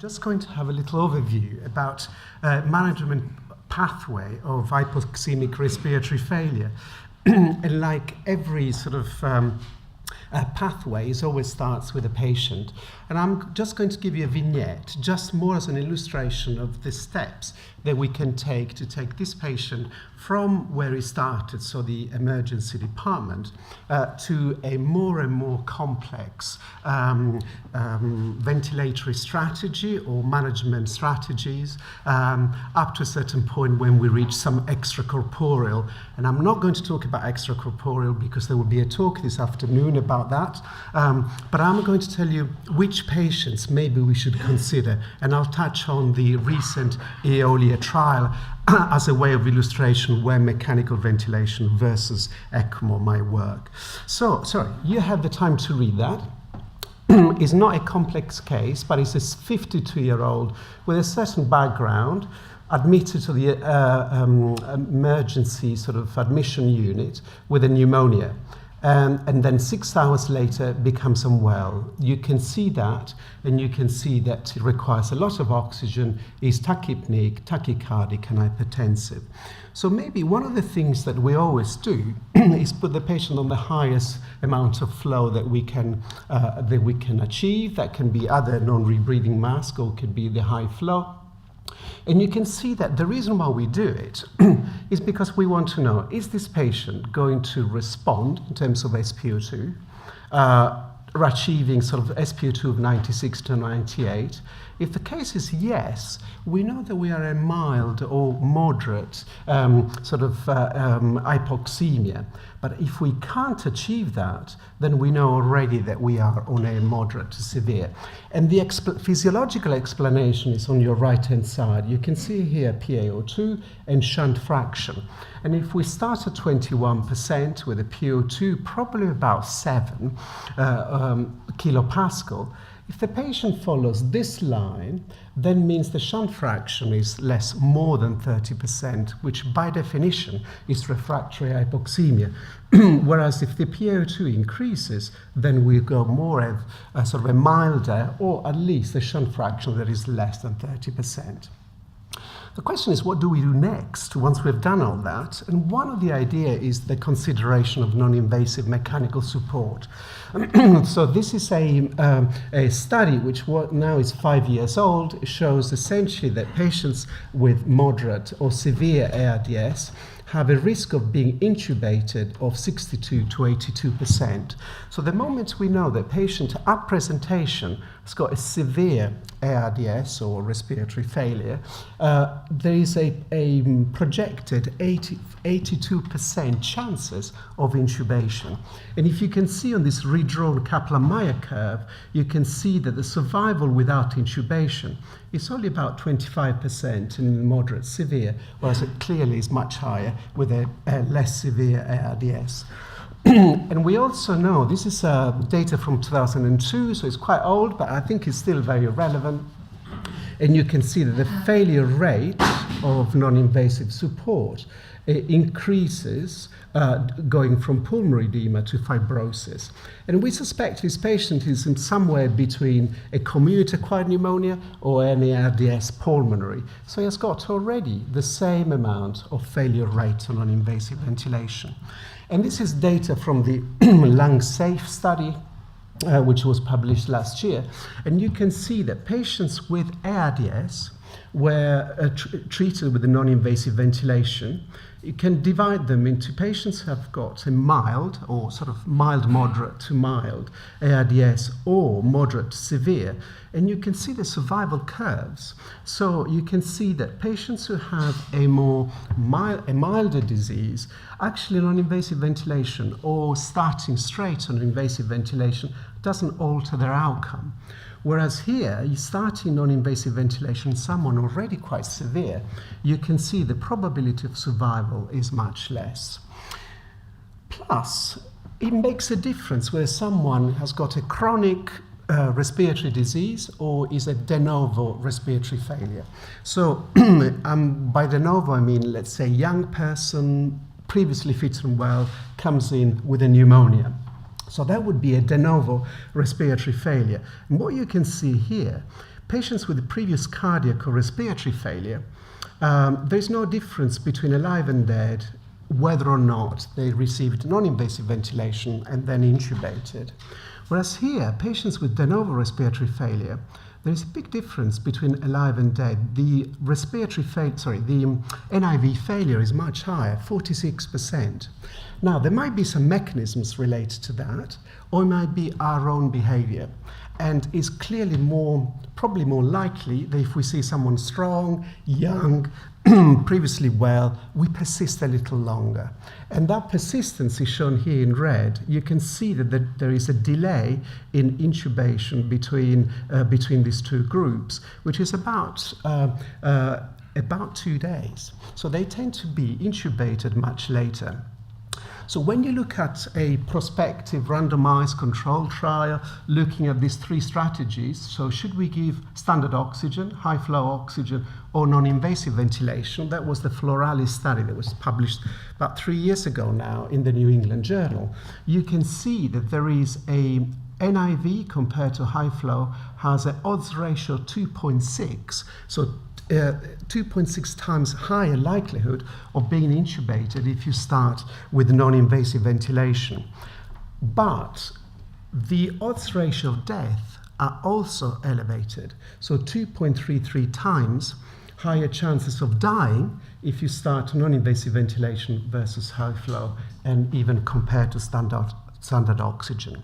Just going to have a little overview about management pathway of hypoxemic respiratory failure. And like every sort of pathway, it always starts with a patient. And I'm just going to give you a vignette, just more as an illustration of the steps that we can take to take this patient from where he started, so the emergency department, to a more and more complex ventilatory strategy or management strategies, up to a certain point when we reach some extracorporeal. And I'm not going to talk about extracorporeal because there will be a talk this afternoon about that, but I'm going to tell you which patients maybe we should consider, and I'll touch on the recent Eolia trial as a way of illustration where mechanical ventilation versus ECMO might work. So, sorry, you have the time to read that. It's not a complex case, but it's a 52-year-old with a certain background, admitted to the emergency sort of admission unit with a pneumonia. And then 6 hours later becomes unwell. You can see that, and you can see that it requires a lot of oxygen, is tachypneic, tachycardic, and hypertensive. So maybe one of the things that we always do is put the patient on the highest amount of flow that we can achieve. That can be either non-rebreathing mask or could be the high flow. And you can see that the reason why we do it is because we want to know, is this patient going to respond in terms of SpO2, achieving sort of SpO2 of 96 to 98? If the case is yes, we know that we are a mild or moderate hypoxemia. But if we can't achieve that, then we know already that we are on a moderate to severe. And the physiological explanation is on your right-hand side. You can see here PaO2 and shunt fraction. And if we start at 21% with a PO2, probably about 7 kilopascal, if the patient follows this line, then means the shunt fraction is more than 30%, which by definition is refractory hypoxemia. Whereas if the PaO2 increases, then we go more of a sort of a milder, or at least a shunt fraction that is less than 30%. The question is, what do we do next once we've done all that? And one of the ideas is the consideration of non-invasive mechanical support. So this is a study which now is 5 years old. It shows essentially that patients with moderate or severe ARDS have a risk of being intubated of 62 to 82%. So the moment we know that patient at presentation has got a severe ARDS or respiratory failure, there is a projected 82% chances of intubation. And if you can see on this redrawn Kaplan-Meier curve, you can see that the survival without intubation is only about 25% in moderate severe, whereas it clearly is much higher with a less severe ARDS. And we also know, this is data from 2002, so it's quite old, but I think it's still very relevant. And you can see that the failure rate of non-invasive support increases going from pulmonary edema to fibrosis. And we suspect this patient is in somewhere between a community-acquired pneumonia or an ARDS pulmonary. So he has got already the same amount of failure rate on non-invasive ventilation. And this is data from the Lung Safe study, which was published last year. And you can see that patients with ARDS were treated with a non-invasive ventilation. You can divide them into patients who have got a mild or sort of mild moderate to mild ARDS or moderate to severe, and you can see the survival curves. So you can see that patients who have a milder disease, actually non-invasive ventilation or starting straight on invasive ventilation doesn't alter their outcome. Whereas here, you start in non-invasive ventilation, someone already quite severe, you can see the probability of survival is much less. Plus, it makes a difference whether someone has got a chronic respiratory disease or is a de novo respiratory failure. So by de novo, I mean, let's say young person, previously fit and well, comes in with a pneumonia. So that would be a de novo respiratory failure. And what you can see here, patients with previous cardiac or respiratory failure, there's no difference between alive and dead whether or not they received non-invasive ventilation and then intubated. Whereas here, patients with de novo respiratory failure, there is a big difference between alive and dead. The the NIV failure is much higher, 46%. Now, there might be some mechanisms related to that, or it might be our own behavior. And it's clearly probably more likely that if we see someone strong, young, previously well, we persist a little longer. And that persistence is shown here in red. You can see that there is a delay in intubation between these two groups, which is about 2 days. So they tend to be intubated much later. So when you look at a prospective randomized control trial looking at these 3 strategies, so should we give standard oxygen, high flow oxygen, or non-invasive ventilation? That was the Floralis study that was published about 3 years ago now in the New England Journal. You can see that there is a NIV compared to high flow has an odds ratio 2.6. So 2.6 times higher likelihood of being intubated if you start with non-invasive ventilation. But the odds ratio of death are also elevated. So 2.33 times higher chances of dying if you start non-invasive ventilation versus high flow, and even compared to standard oxygen.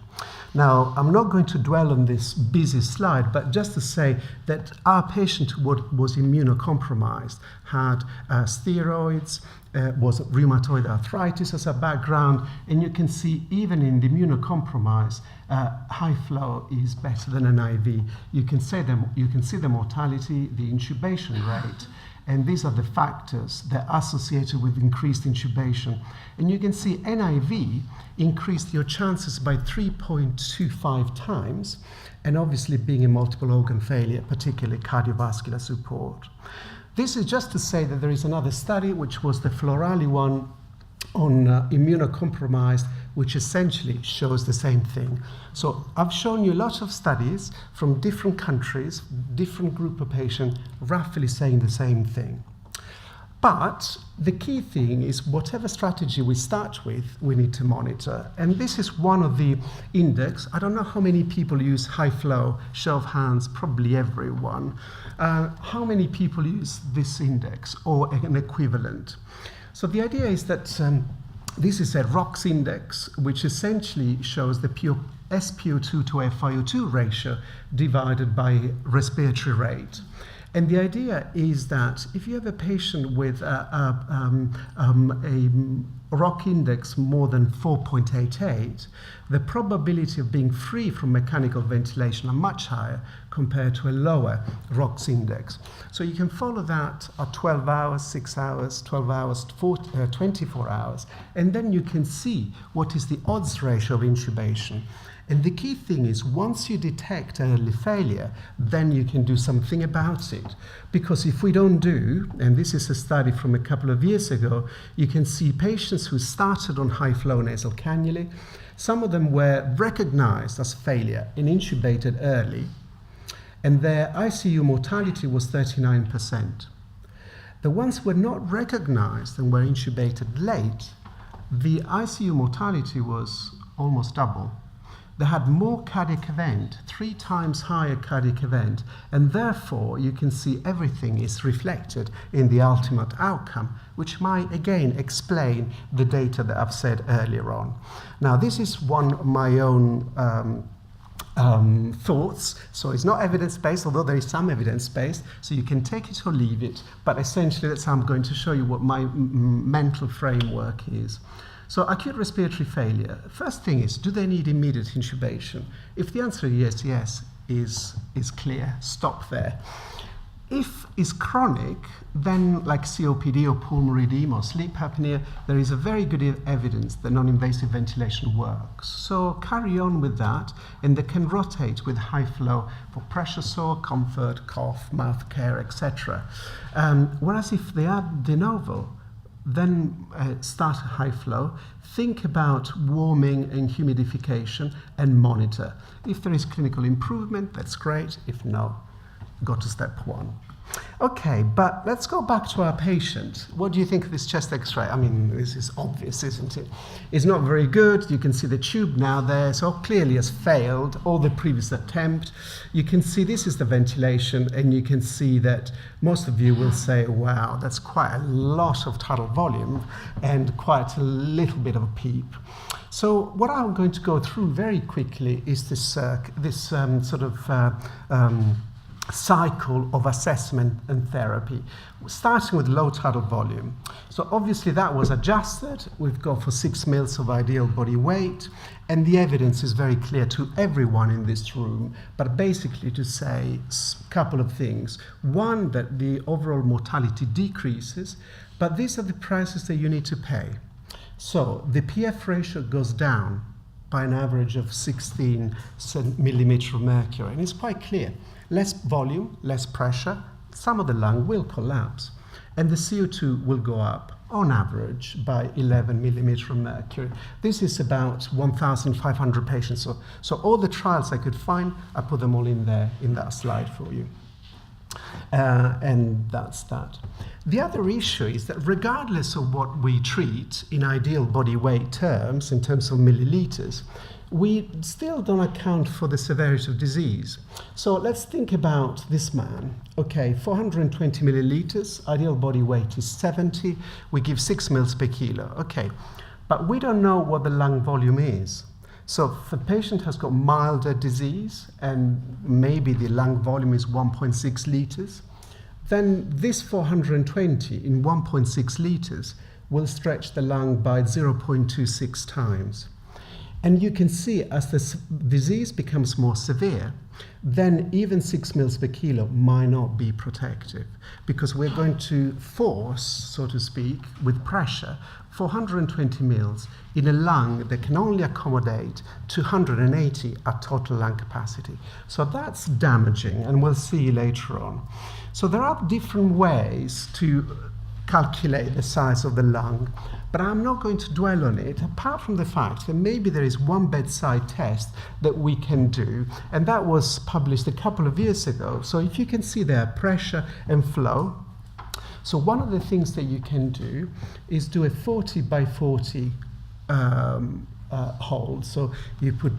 Now, I'm not going to dwell on this busy slide, but just to say that our patient who was immunocompromised had steroids, was rheumatoid arthritis as a background, and you can see even in the immunocompromised, high flow is better than an IV. You can see the mortality, the intubation rate, and these are the factors that are associated with increased intubation. And you can see NIV increased your chances by 3.25 times, and obviously being a multiple organ failure, particularly cardiovascular support. This is just to say that there is another study, which was the Florali one on immunocompromised, which essentially shows the same thing. So I've shown you lots of studies from different countries, different group of patients, roughly saying the same thing. But the key thing is whatever strategy we start with, we need to monitor. And this is one of the index. I don't know how many people use high flow, show of hands, probably everyone. How many people use this index or an equivalent? So the idea is that this is a ROX index, which essentially shows the SpO2 to FiO2 ratio divided by respiratory rate. And the idea is that if you have a patient with a ROC index more than 4.88, the probability of being free from mechanical ventilation are much higher compared to a lower ROX index. So you can follow that at 12 hours, 6 hours, 12 hours, 24 hours, and then you can see what is the odds ratio of intubation. And the key thing is, once you detect early failure, then you can do something about it. Because if we don't do, and this is a study from a couple of years ago, you can see patients who started on high flow nasal cannulae, some of them were recognized as failure and intubated early, and their ICU mortality was 39%. The ones who were not recognized and were intubated late, the ICU mortality was almost double. They had more cardiac event, 3 times higher cardiac event, and therefore you can see everything is reflected in the ultimate outcome, which might again explain the data that I've said earlier on. Now, this is one of my own thoughts, so it's not evidence-based, although there is some evidence-based, so you can take it or leave it, but essentially that's how I'm going to show you what my mental framework is. So acute respiratory failure, first thing is, do they need immediate intubation? If the answer is yes, is clear, stop there. If it's chronic, then like COPD or pulmonary edema or sleep apnea, there is a very good evidence that non-invasive ventilation works. So carry on with that, and they can rotate with high flow for pressure sore, comfort, cough, mouth care, etc. Whereas if they are de novo, then start high flow, think about warming and humidification, and monitor. If there is clinical improvement, that's great. If no, go to step 1. Okay, but let's go back to our patient. What do you think of this chest x-ray? I mean, this is obvious, isn't it? It's not very good. You can see the tube now there, so clearly has failed all the previous attempt. You can see this is the ventilation, and you can see that most of you will say, wow, that's quite a lot of tidal volume and quite a little bit of a PEEP. So what I'm going to go through very quickly is this cycle of assessment and therapy, starting with low tidal volume. So obviously that was adjusted. We've got for 6 mils of ideal body weight, and the evidence is very clear to everyone in this room, but basically to say a couple of things. One, that the overall mortality decreases, but these are the prices that you need to pay. So the PF ratio goes down by an average of 16 millimeter of mercury, and it's quite clear. Less volume, less pressure, some of the lung will collapse, and the CO2 will go up on average by 11 millimeter of mercury. This is about 1,500 patients. So all the trials I could find, I put them all in there in that slide for you. And that's that. The other issue is that regardless of what we treat in ideal body weight terms, in terms of milliliters, we still don't account for the severity of disease. So let's think about this man. Okay, 420 milliliters, ideal body weight is 70. We give 6 mils per kilo. Okay, but we don't know what the lung volume is. So if the patient has got milder disease and maybe the lung volume is 1.6 liters, then this 420 in 1.6 liters will stretch the lung by 0.26 times. And you can see as the disease becomes more severe, then even 6 mils per kilo might not be protective, because we're going to force, so to speak, with pressure, 420 mils in a lung that can only accommodate 280 at total lung capacity. So that's damaging, and we'll see later on. So there are different ways to calculate the size of the lung, but I'm not going to dwell on it, apart from the fact that maybe there is one bedside test that we can do, and that was published a couple of years ago. So if you can see there, pressure and flow. So one of the things that you can do is do a 40 by 40 hold. So you put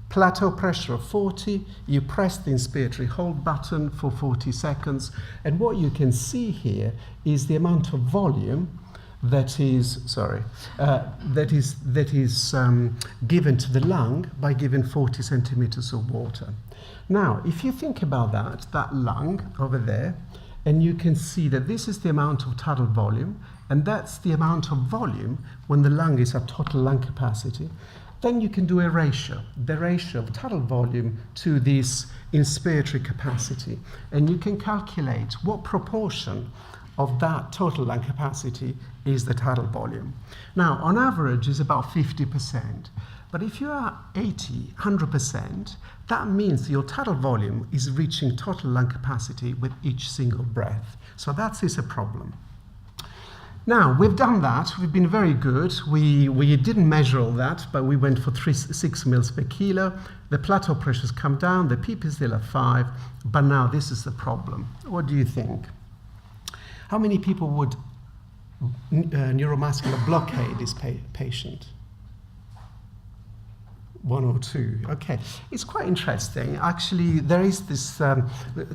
plateau pressure of 40, you press the inspiratory hold button for 40 seconds, and what you can see here is the amount of volume that is given to the lung by giving 40 centimeters of water. Now, if you think about that lung over there, and you can see that this is the amount of tidal volume, and that's the amount of volume when the lung is at total lung capacity, then you can do a ratio, the ratio of tidal volume to this inspiratory capacity, and you can calculate what proportion of that total lung capacity is the tidal volume. Now, on average, is about 50%. But if you are 80, 100%, that means your tidal volume is reaching total lung capacity with each single breath. So that is a problem. Now, we've done that. We've been very good. We didn't measure all that, but we went for 6 mils per kilo. The plateau pressures come down. The PEEP is still at 5. But now this is the problem. What do you think? How many people would neuromuscular blockade this patient? 1 or 2. Okay, it's quite interesting. Actually, there is this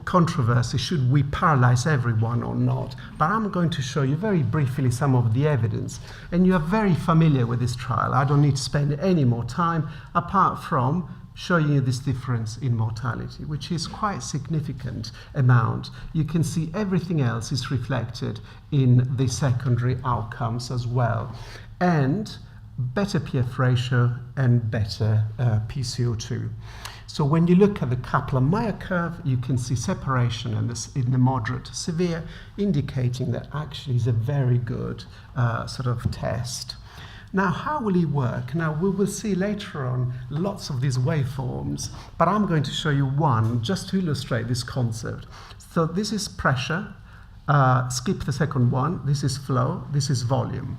controversy, should we paralyze everyone or not? But I'm going to show you very briefly some of the evidence. And you are very familiar with this trial. I don't need to spend any more time apart from showing you this difference in mortality, which is quite significant amount. You can see everything else is reflected in the secondary outcomes as well. And better PF ratio and better PCO2. So when you look at the Kaplan-Meier curve, you can see separation in the moderate to severe, indicating that actually is a very good sort of test. Now, how will it work? Now, we will see later on lots of these waveforms, but I'm going to show you one just to illustrate this concept. So this is pressure, skip the second one, this is flow, this is volume.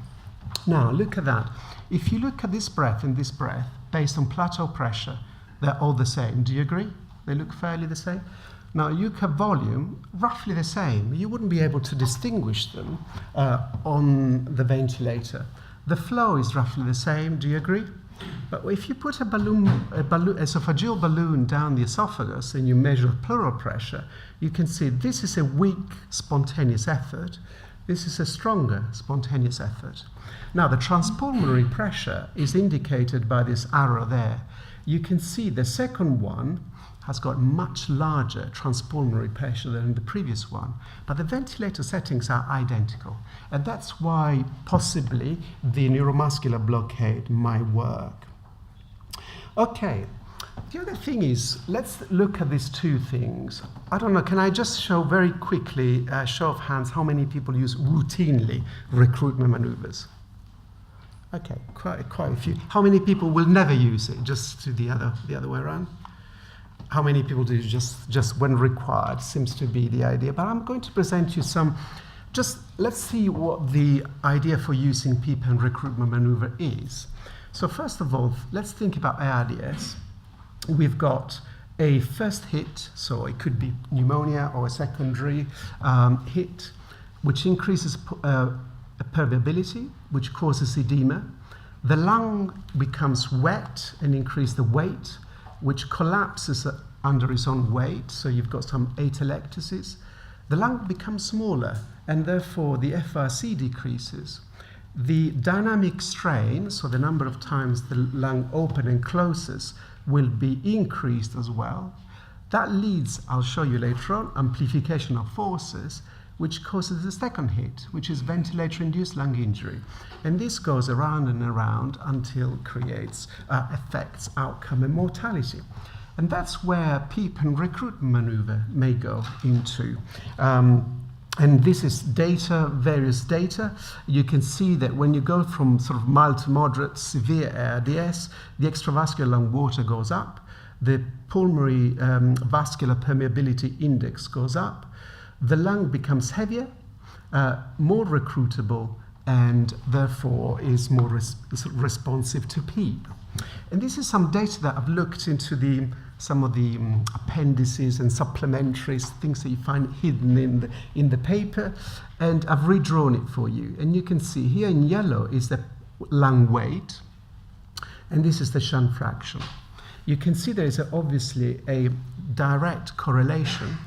Now, look at that. If you look at this breath and this breath, based on plateau pressure, they're all the same. Do you agree? They look fairly the same. Now, you have volume, roughly the same. You wouldn't be able to distinguish them on the ventilator. The flow is roughly the same, do you agree? But if you put a esophageal balloon down the esophagus and you measure pleural pressure, you can see this is a weak spontaneous effort. This is a stronger spontaneous effort. Now, the transpulmonary pressure is indicated by this arrow there. You can see the second one has got much larger transpulmonary pressure than the previous one, but the ventilator settings are identical, and that's why possibly the neuromuscular blockade might work. Okay, the other thing is, let's look at these two things. I don't know, can I just show very quickly, show of hands, how many people use routinely recruitment maneuvers? Okay, quite a few. How many people will never use it, just to the other way around? How many people do just when required? Seems to be the idea. But I'm going to present you some, let's see what the idea for using PEEP and recruitment maneuver is. So first of all, let's think about ARDS. We've got a first hit, so it could be pneumonia or a secondary hit, which increases permeability, which causes edema. The lung becomes wet and increases the weight, which collapses under its own weight, so you've got some atelectasis. The lung becomes smaller, and therefore the FRC decreases. The dynamic strain, so the number of times the lung opens and closes, will be increased as well. That leads, I'll show you later on, amplification of forces, which causes the second hit, which is ventilator-induced lung injury. And this goes around and around until it creates affects outcome and mortality. And that's where PEEP and recruitment maneuver may go into. And this is data, various data. You can see that when you go from sort of mild to moderate, severe ARDS, the extravascular lung water goes up, the pulmonary vascular permeability index goes up, the lung becomes heavier, more recruitable, and therefore is more responsive to PEEP. And this is some data that I've looked into some of the appendices and supplementaries, things that you find hidden in the paper, and I've redrawn it for you. And you can see here in yellow is the lung weight, and this is the shunt fraction. You can see there is obviously a direct correlation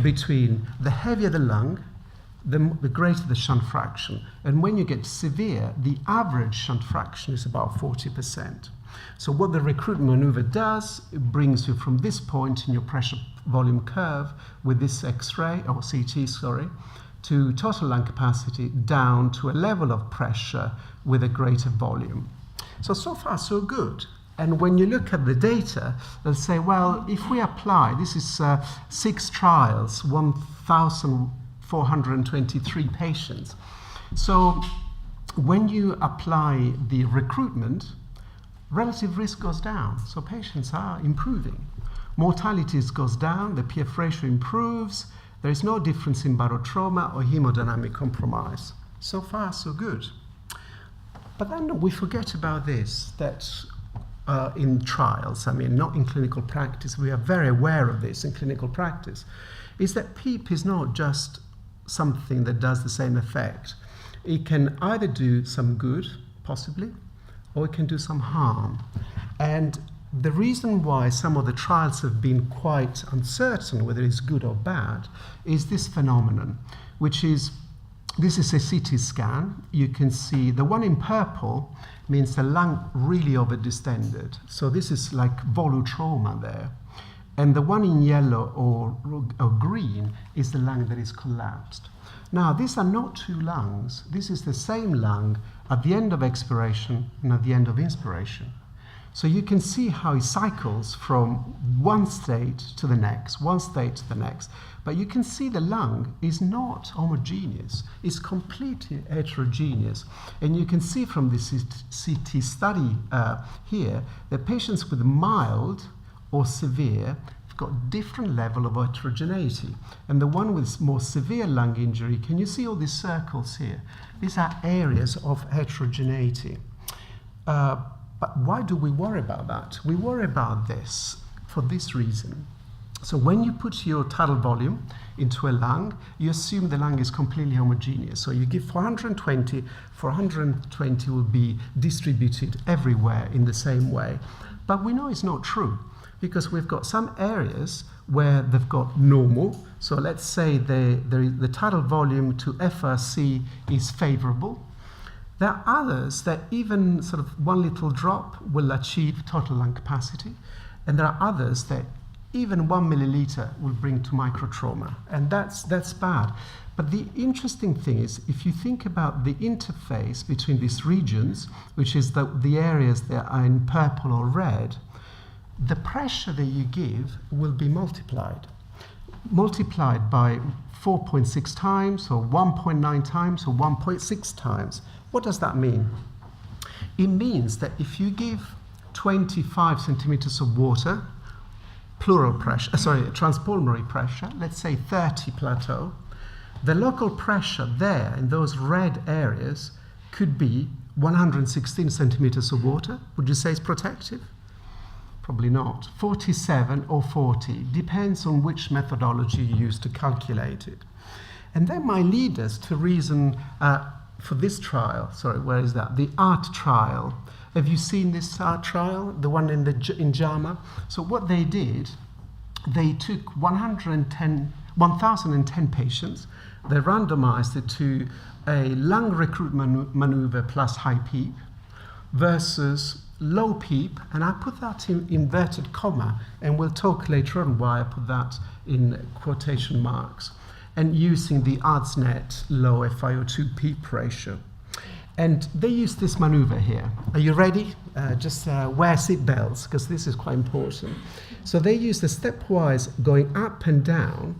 between the heavier the lung, the greater the shunt fraction. And when you get severe, the average shunt fraction is about 40%. So what the recruitment maneuver does, it brings you from this point in your pressure volume curve with this X-ray, or CT, sorry, to total lung capacity down to a level of pressure with a greater volume. So far, so good. And when you look at the data, they'll say, well, if we apply, this is 6 trials, 1,423 patients. So when you apply the recruitment, relative risk goes down. So patients are improving. Mortality goes down, the PF ratio improves, there is no difference in barotrauma or hemodynamic compromise. So far, so good. But then we forget about this, that in trials, I mean, not in clinical practice, we are very aware of this in clinical practice, is that PEEP is not just something that does the same effect. It can either do some good, possibly, or it can do some harm. And the reason why some of the trials have been quite uncertain whether it's good or bad is this phenomenon, which is, this is a CT scan. You can see the one in purple means the lung really overdistended. So this is like volutrauma there. And the one in yellow or green is the lung that is collapsed. Now, these are not two lungs. This is the same lung at the end of expiration and at the end of inspiration. So you can see how it cycles from one state to the next, one state to the next. But you can see the lung is not homogeneous. It's completely heterogeneous. And you can see from this CT study here that patients with mild or severe have got different level of heterogeneity. And the one with more severe lung injury, can you see all these circles here? These are areas of heterogeneity. But why do we worry about that? We worry about this for this reason. So when you put your tidal volume into a lung, you assume the lung is completely homogeneous. So you give 420, 420 will be distributed everywhere in the same way. But we know it's not true, because we've got some areas where they've got normal. So let's say the tidal volume to FRC is favorable. There are others that even sort of one little drop will achieve total lung capacity. And there are others that even 1 milliliter will bring to microtrauma. And that's bad. But the interesting thing is, if you think about the interface between these regions, which is the areas that are in purple or red, the pressure that you give will be multiplied by 4.6 times, or 1.9 times, or 1.6 times. What does that mean? It means that if you give 25 centimeters of water, transpulmonary pressure, let's say 30 plateau, the local pressure there in those red areas could be 116 centimeters of water. Would you say it's protective? Probably not. 47 or 40, depends on which methodology you use to calculate it. And that might lead us to reason for this trial. Sorry, where is that? The ART trial. Have you seen this ART trial, the one in JAMA? So what they did, they took 1,010 patients, they randomized it to a lung recruitment maneuver plus high PEEP versus low PEEP, and I put that in inverted comma, and we'll talk later on why I put that in quotation marks, and using the ARDS-net low FiO2 PEEP ratio. And they use this maneuver here. Are you ready? Just wear seat belts, because this is quite important. So they use the stepwise going up and down,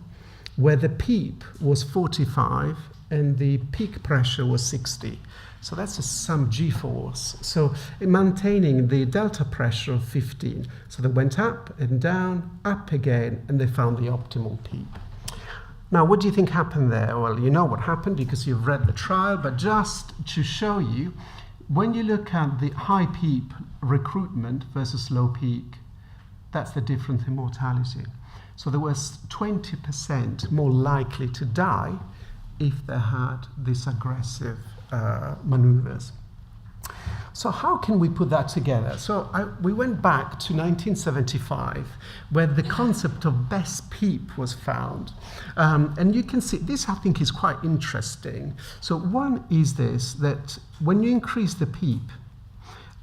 where the PEEP was 45 and the peak pressure was 60. So that's some G-force. So maintaining the delta pressure of 15. So they went up and down, up again, and they found the optimal PEEP. Now, what do you think happened there? Well, you know what happened because you've read the trial, but just to show you, when you look at the high PEEP recruitment versus low PEEP, that's the difference in mortality. So there was 20% more likely to die if they had these aggressive maneuvers. So how can we put that together? So we went back to 1975, where the concept of best PEEP was found. And you can see, this I think is quite interesting. So one is this, that when you increase the PEEP,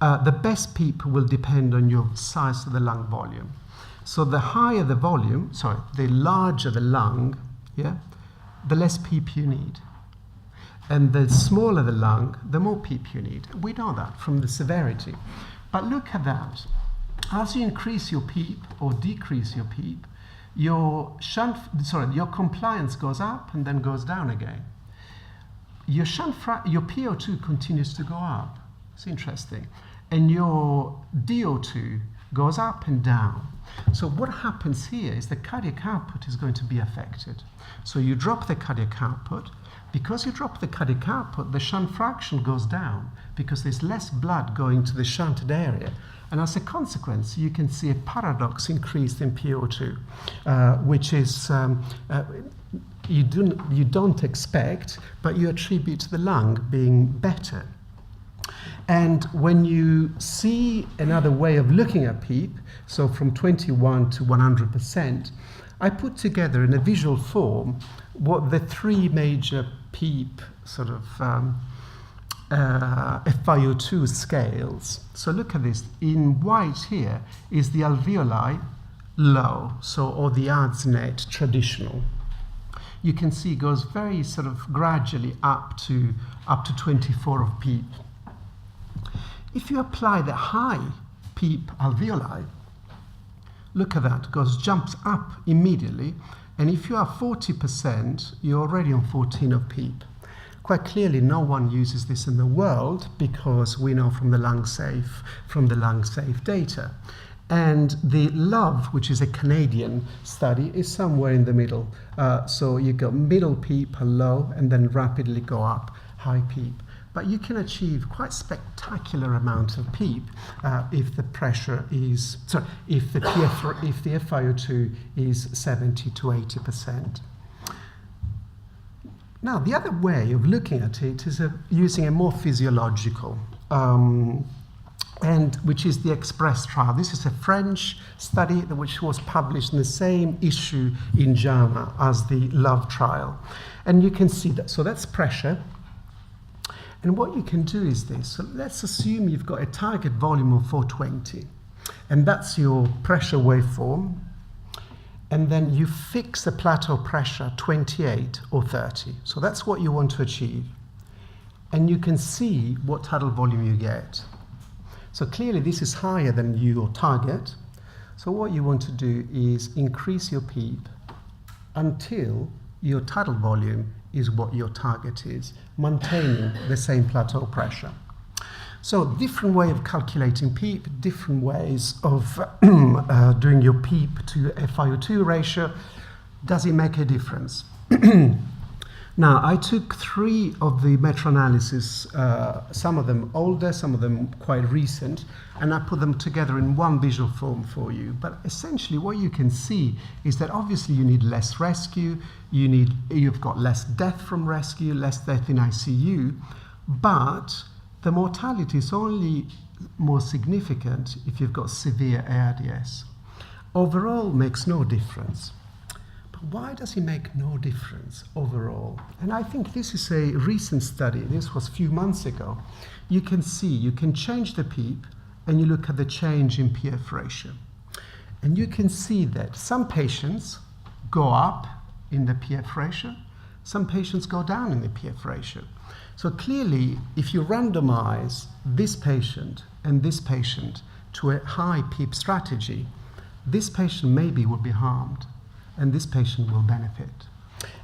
the best PEEP will depend on your size of the lung volume. So the higher the volume, the larger the lung, the less PEEP you need. And the smaller the lung, the more PEEP you need. We know that from the severity. But look at that. As you increase your PEEP or decrease your PEEP, your compliance goes up and then goes down again. Your PO2 continues to go up. It's interesting. And your DO2 goes up and down. So what happens here is the cardiac output is going to be affected. So you drop the cardiac output. Because you drop the cardiac output, the shunt fraction goes down because there's less blood going to the shunted area. And as a consequence, you can see a paradox increase in PO2, which is you don't expect, but you attribute to the lung being better. And when you see another way of looking at PEEP, so from 21 to 100%, I put together in a visual form what the three major PEEP FiO2 scales. So look at this. In white here is the alveoli low, or the ARDS-net traditional. You can see it goes very gradually up to 24 of PEEP. If you apply the high PEEP alveoli, look at that, jumps up immediately. And if you are 40%, you're already on 14 of PEEP. Quite clearly, no one uses this in the world because we know from the LungSafe data. And the LOVE, which is a Canadian study, is somewhere in the middle. So you go middle PEEP, low, and then rapidly go up, high PEEP. but you can achieve quite spectacular amount of PEEP if the pressure is, sorry, if the FiO2 is 70 to 80%. Now, the other way of looking at it is using a more physiological, and which is the EXPRESS trial. This is a French study which was published in the same issue in JAMA as the LOVE trial. And you can see that, so that's pressure. And what you can do is this. So let's assume you've got a target volume of 420, and that's your pressure waveform. And then you fix the plateau pressure 28 or 30. So that's what you want to achieve. And you can see what tidal volume you get. So clearly this is higher than your target. So what you want to do is increase your PEEP until your tidal volume is what your target is, maintaining the same plateau pressure. So different way of calculating PEEP, different ways of doing your PEEP to FiO2 ratio. Does it make a difference? Now, I took 3 of the meta-analyses, some of them older, some of them quite recent, and I put them together in one visual form for you. But essentially what you can see is that obviously you need less rescue, you've got less death from rescue, less death in ICU, but the mortality is only more significant if you've got severe ARDS. Overall makes no difference. But why does it make no difference overall? And I think this is a recent study. This was a few months ago. You can see, you can change the PEEP and you look at the change in PF ratio. And you can see that some patients go up in the PF ratio, some patients go down in the PF ratio. So clearly, if you randomize this patient and this patient to a high PEEP strategy, this patient maybe will be harmed and this patient will benefit.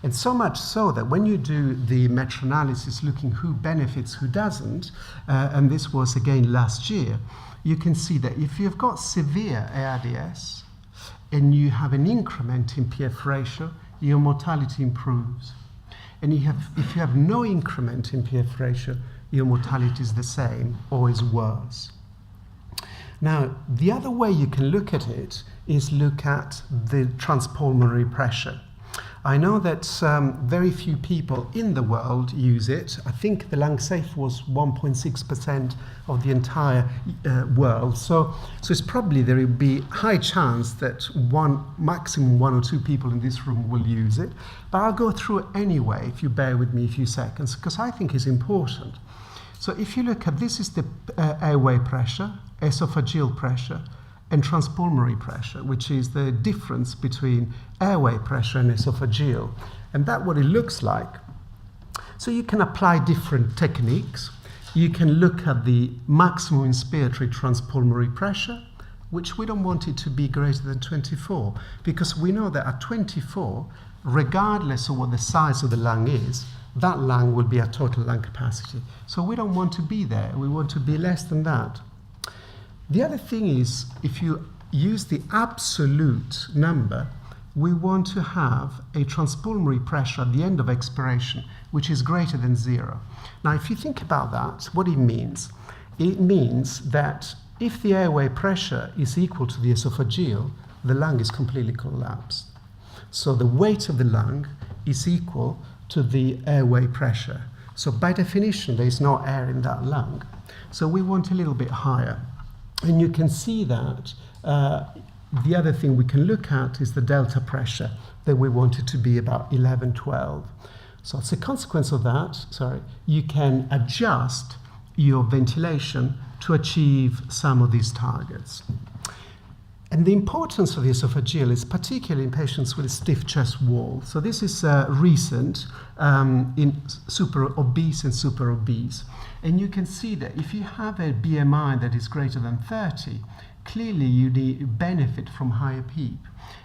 And so much so that when you do the meta-analysis looking who benefits, who doesn't, and this was again last year, you can see that if you've got severe ARDS and you have an increment in PF ratio, your mortality improves. And if you have no increment in PF ratio, your mortality is the same or is worse. Now, the other way you can look at it is look at the transpulmonary pressure. I know that very few people in the world use it. I think the LungSafe was 1.6% of the entire world. So it's probably there will be high chance that maximum one or two people in this room will use it. But I'll go through it anyway, if you bear with me a few seconds, because I think it's important. So if you look at, this is the airway pressure, esophageal pressure, and transpulmonary pressure, which is the difference between airway pressure and esophageal. And that's what it looks like. So you can apply different techniques. You can look at the maximum inspiratory transpulmonary pressure, which we don't want it to be greater than 24, because we know that at 24, regardless of what the size of the lung is, that lung will be at total lung capacity. So we don't want to be there. We want to be less than that. The other thing is, if you use the absolute number, we want to have a transpulmonary pressure at the end of expiration, which is greater than 0. Now, if you think about that, what it means that if the airway pressure is equal to the esophageal, the lung is completely collapsed. So the weight of the lung is equal to the airway pressure. So by definition, there is no air in that lung. So we want a little bit higher. And you can see that the other thing we can look at is the delta pressure, that we want it to be about 11, 12. So as a consequence of that, you can adjust your ventilation to achieve some of these targets. And the importance of the esophageal is particularly in patients with a stiff chest wall. So this is recent in super obese and super obese. And you can see that if you have a BMI that is greater than 30, clearly you benefit from higher PEEP.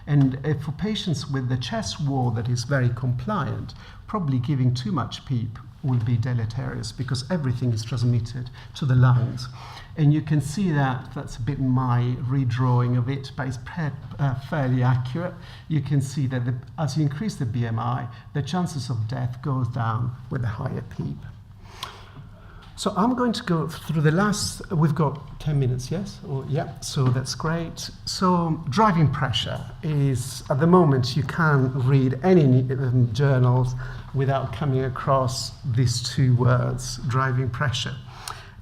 And for patients with the chest wall that is very compliant, probably giving too much PEEP will be deleterious because everything is transmitted to the lungs. And you can see that, that's a bit my redrawing of it, but it's fairly accurate. You can see that as you increase the BMI, the chances of death goes down with a higher PEEP. So I'm going to go through the last, we've got 10 minutes, yes? Yeah, so that's great. So driving pressure is, at the moment, you can't read any journals without coming across these two words, driving pressure.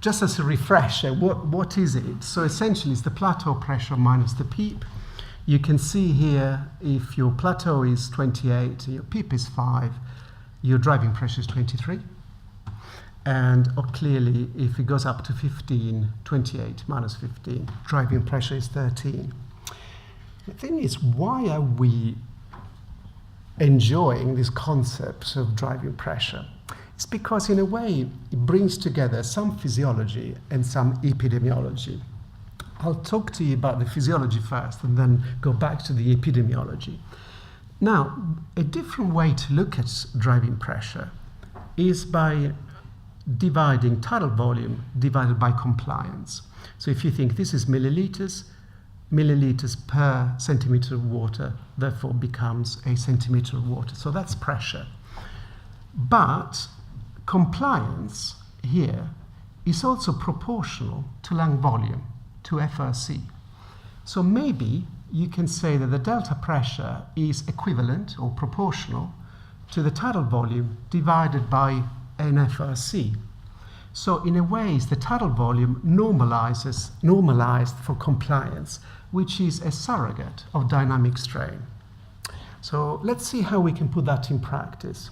Just as a refresher, what is it? So essentially, it's the plateau pressure minus the PEEP. You can see here, if your plateau is 28, your PEEP is 5, your driving pressure is 23. And clearly, if it goes up to 15, 28 minus 15, driving pressure is 13. The thing is, why are we enjoying this concept of driving pressure? It's because, in a way, it brings together some physiology and some epidemiology. I'll talk to you about the physiology first and then go back to the epidemiology. Now, a different way to look at driving pressure is by dividing tidal volume divided by compliance. So if you think this is milliliters per centimeter of water, therefore becomes a centimeter of water. So that's pressure. But compliance here is also proportional to lung volume, to FRC. So maybe you can say that the delta pressure is equivalent or proportional to the tidal volume divided by an FRC. So in a way, the tidal volume normalized for compliance, which is a surrogate of dynamic strain. So let's see how we can put that in practice.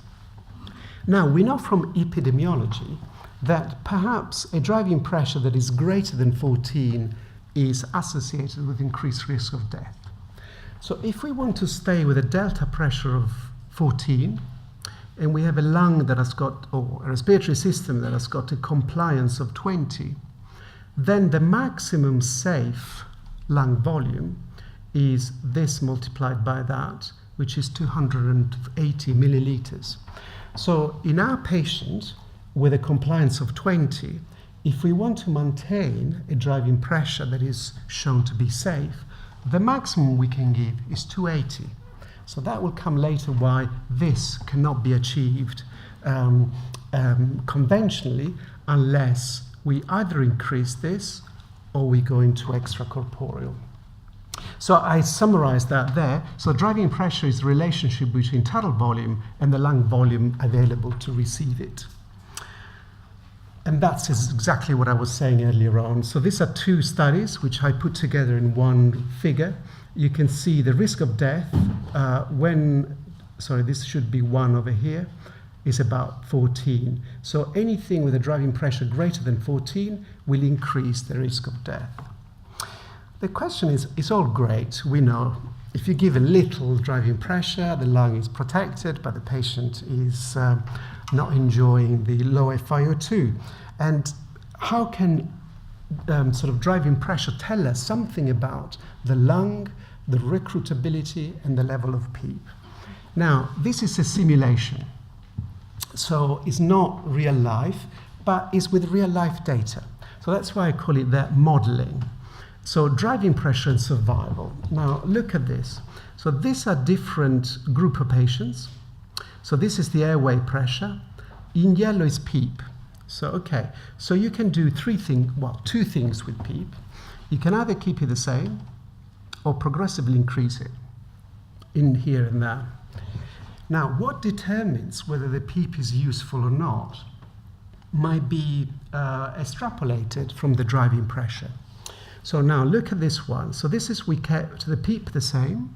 Now, we know from epidemiology that perhaps a driving pressure that is greater than 14 is associated with increased risk of death. So if we want to stay with a delta pressure of 14, and we have a lung that has got, or a respiratory system that has got a compliance of 20, then the maximum safe lung volume is this multiplied by that, which is 280 milliliters. So in our patient with a compliance of 20, if we want to maintain a driving pressure that is shown to be safe, the maximum we can give is 280. So that will come later why this cannot be achieved conventionally unless we either increase this or we go into extracorporeal. So I summarized that there. So driving pressure is the relationship between tidal volume and the lung volume available to receive it. And that's exactly what I was saying earlier on. So these are two studies which I put together in one figure. You can see the risk of death this should be 1 over here, is about 14. So anything with a driving pressure greater than 14 will increase the risk of death. The question is, it's all great. We know if you give a little driving pressure, the lung is protected, but the patient is not enjoying the low FiO2. And how can driving pressure tell us something about the lung, the recruitability, and the level of PEEP? Now, this is a simulation. So it's not real life, but it's with real life data. So that's why I call it that modeling. So driving pressure and survival. Now, look at this. So these are different group of patients. So this is the airway pressure. In yellow is PEEP. So you can do two things with PEEP. You can either keep it the same or progressively increase it in here and there. Now, what determines whether the PEEP is useful or not might be extrapolated from the driving pressure. So now look at this one. So this is, we kept the PEEP the same.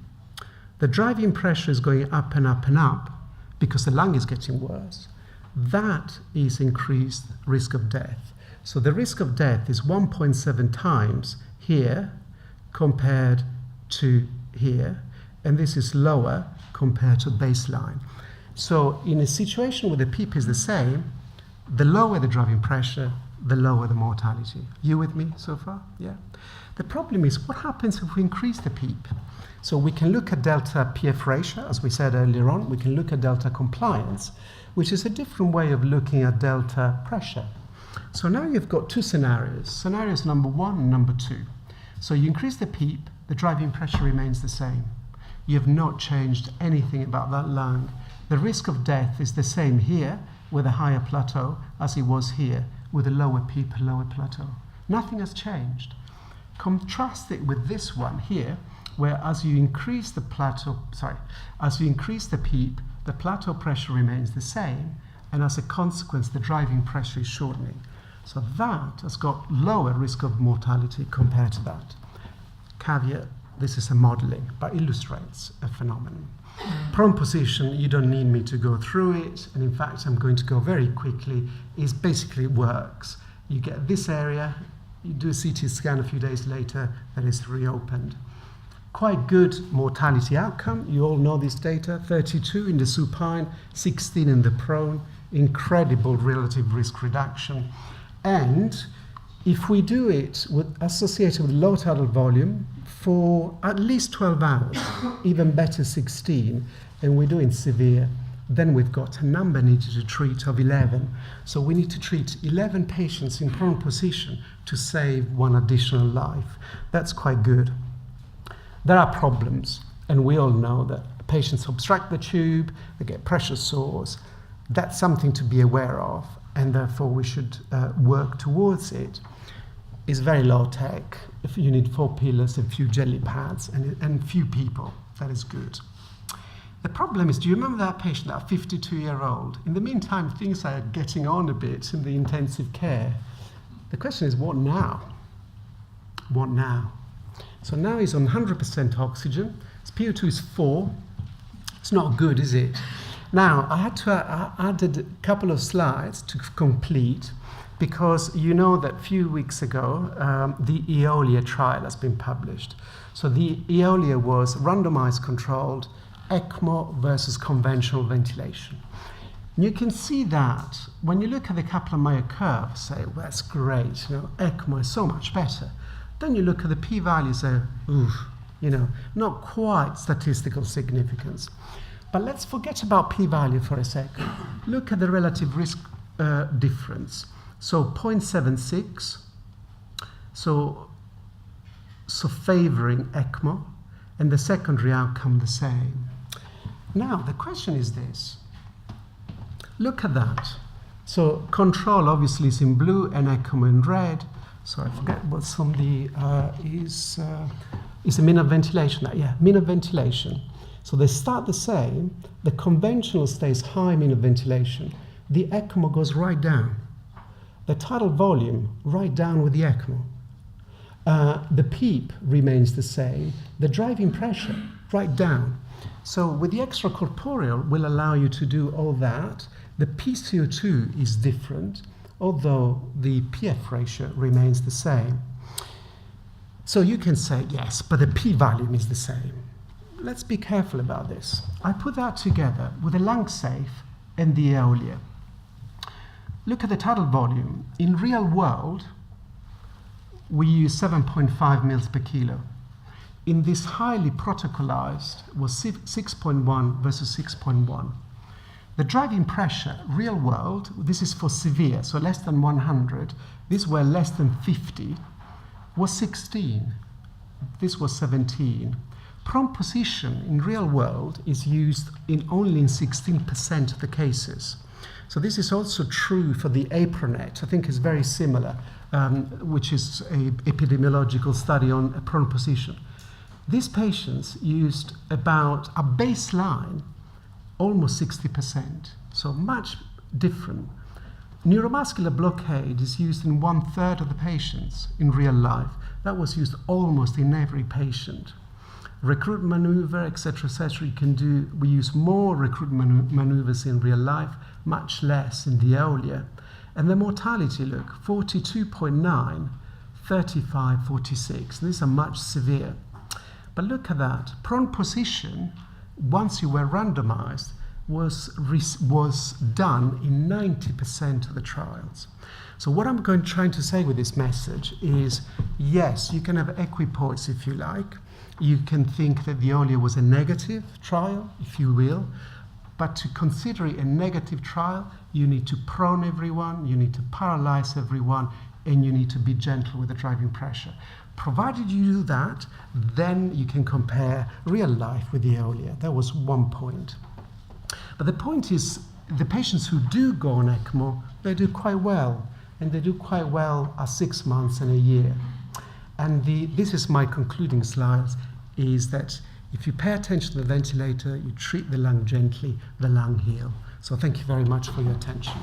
The driving pressure is going up and up and up because the lung is getting worse. That is increased risk of death. So the risk of death is 1.7 times here compared to here, and this is lower compared to baseline. So in a situation where the PEEP is the same, the lower the driving pressure, the lower the mortality. You with me so far? Yeah. The problem is, what happens if we increase the PEEP? So we can look at delta PF ratio, as we said earlier on. We can look at delta compliance, which is a different way of looking at delta pressure. So now you've got two scenarios. Scenarios number 1 and number 2. So you increase the PEEP, the driving pressure remains the same. You have not changed anything about that lung. The risk of death is the same here with a higher plateau as it was here with a lower PEEP, lower plateau. Nothing has changed. Contrast it with this one here, where as you increase the PEEP, the plateau pressure remains the same, and as a consequence, the driving pressure is shortening. So that has got lower risk of mortality compared to that. Caveat, this is a modeling, but illustrates a phenomenon. Prone position, you don't need me to go through it, and in fact I'm going to go very quickly, is basically works. You get this area, you do a CT scan a few days later, that is reopened. Quite good mortality outcome, you all know this data, 32 in the supine, 16 in the prone, incredible relative risk reduction. And if we do it associated with low tidal volume for at least 12 hours, even better 16, and we're doing severe, then we've got a number needed to treat of 11. So we need to treat 11 patients in prone position to save one additional life. That's quite good. There are problems, and we all know that patients obstruct the tube, they get pressure sores. That's something to be aware of, and therefore we should work towards it. It's very low tech. If you need 4 pillars, a few jelly pads, and few people, that is good. The problem is, do you remember that patient, that 52-year-old? In the meantime, things are getting on a bit in the intensive care. The question is, what now? What now? So now he's on 100% oxygen. His PO2 is 4. It's not good, is it? Now, I added a couple of slides to complete, because you know that a few weeks ago, the EOLIA trial has been published. So the EOLIA was randomized controlled ECMO versus conventional ventilation. And you can see that when you look at the Kaplan-Meier curve, say, well, that's great, ECMO is so much better. Then you look at the p-value, say, oof, not quite statistical significance. But let's forget about p-value for a second. Look at the relative risk difference. So 0.76, so favoring ECMO, and the secondary outcome the same. Now, the question is this. Look at that. So control obviously is in blue and ECMO in red. So I forget what's on the, is the mean of ventilation. Yeah, mean of ventilation. So they start the same. The conventional stays high mean of ventilation. The ECMO goes right down. The tidal volume right down with the ECMO. The PEEP remains the same. The driving pressure right down. So with the extracorporeal will allow you to do all that. The PCO2 is different, although the PF ratio remains the same. So you can say, yes, but the p-value is the same. Let's be careful about this. I put that together with the LungSafe and the EOLIA. Look at the tidal volume. In real world, we use 7.5 mils per kilo. In this highly protocolized was 6.1 versus 6.1. The driving pressure, real world, this is for severe, so less than 100. These were less than 50, was 16. This was 17. Prone position in real world is used only in 16% of the cases. So this is also true for the APRONET. I think it's very similar, which is an epidemiological study on prone position. These patients used about a baseline, almost 60%, so much different. Neuromuscular blockade is used in 1/3 of the patients in real life. That was used almost in every patient. Recruitment maneuver, etc., etc. We use more recruitment maneuvers in real life, much less in the EOLIA. And the mortality, look, 42.9, 35, 46. These are much severe. But look at that. Prone position, once you were randomized, was done in 90% of the trials. So what I'm trying to say with this message is, yes, you can have equipoise if you like. You can think that the EOLIA was a negative trial, if you will. But to consider it a negative trial, you need to prone everyone, you need to paralyze everyone, and you need to be gentle with the driving pressure. Provided you do that, then you can compare real life with the EOLIA. That was one point. But the point is, the patients who do go on ECMO, they do quite well. and they do quite well at 6 months and a year. And this is my concluding slide, is that if you pay attention to the ventilator, you treat the lung gently, the lung heal. So thank you very much for your attention.